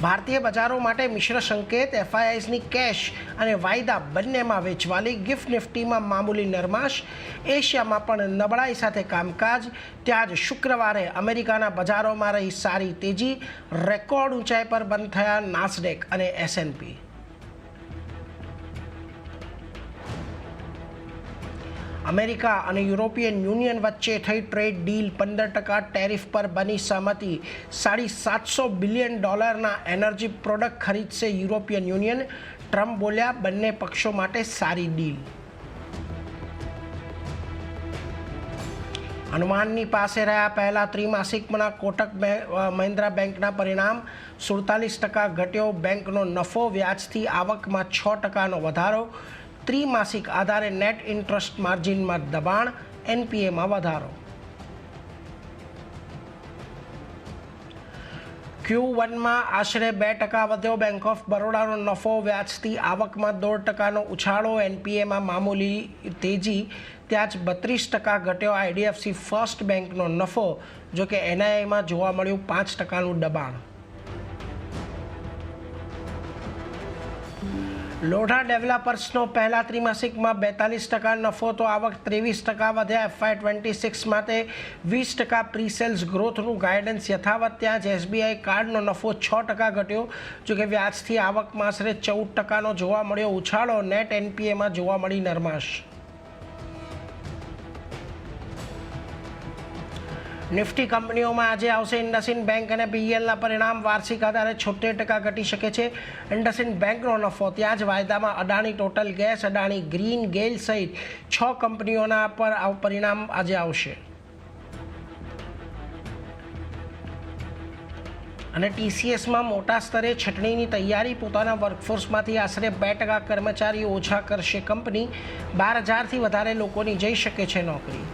ભારતીય બજારો માટે મિશ્ર સંકેત. એફઆઈઆઈની કેશ અને વાયદા બંનેમાં વેચવાલી. ગિફ્ટ નિફ્ટીમાં મામૂલી નરમાશ. એશિયામાં પણ નબળાઈ સાથે કામકાજ. ત્યાં જ શુક્રવારે અમેરિકાના બજારોમાં રહી સારી તેજી. રેકોર્ડ ઊંચાઈ પર બંધ થયા નાસ્ડેક અને S&P. અમેરિકા અને યુરોપિયન યુનિયન વચ્ચે થઈ ટ્રેડ ડીલ. 15% ટેરિફ પર બની સહમતિ. $750 બિલિયન એનર્જી પ્રોડક્ટ ખરીદશે યુરોપિયન યુનિયન. ટ્રમ્પ બોલ્યા, બંને પક્ષો માટે સારી ડીલ. હનુમાનની પાસે રહ્યા પહેલા ત્રિમાસિકમાં કોટક મહિન્દ્રા બેંકના પરિણામ. 47% ઘટ્યો બેંકનો નફો. વ્યાજથી આવકમાં 6%નો વધારો. ત્રિમાસિક આધારે નેટ ઇન્ટરેસ્ટ માર્જિનમાં દબાણ. NPAમાં વધારો. Q1માં આશરે 2% વધ્યો બેંક ઓફ બરોડાનો નફો. વ્યાજથી આવકમાં 1.5%નો ઉછાળો. NPAમાં મામૂલી તેજી. ત્યાં જ 32% ઘટ્યો IDFC ફર્સ્ટ બેંકનો નફો. જોકે NIIમાં જોવા મળ્યું 5%નું દબાણ. લોઢા ડેવલપર્સનો પહેલા ત્રિમાસિકમાં 42% નફો તો આવક 23% વધ્યા. FY26 માટે 20% પ્રીસેલ્સ ગ્રોથનું ગાઈડન્સ યથાવત. ત્યાં જ SBI કાર્ડનો નફો 6% ઘટ્યો. જોકે વ્યાજથી આવકમાં આશરે 14%નો જોવા મળ્યો ઉછાળો. નેટ NPAમાં જોવા મળી નરમાશ. નિફ્ટી કંપનીઓમાં આજે આવશે ઇન્ડસઇન્ડ બેંક અને PELના પરિણામ. વાર્ષિક આધારે 76% ઘટી શકે છે ઇન્ડસઇન્ડ બેંકનો નફો. ત્યાં જ વાયદામાં Adani total gas, Adani green, GAIL સહિત 6 કંપનીઓના પર પરિણામ આજે આવશે. અને TCSમાં મોટા સ્તરે છટણીની તૈયારી. પોતાના વર્કફોર્સમાંથી આશરે 2% કર્મચારીઓ ઓછા કરશે કંપની. 12,000થી વધારે લોકોની જઈ શકે છે નોકરી.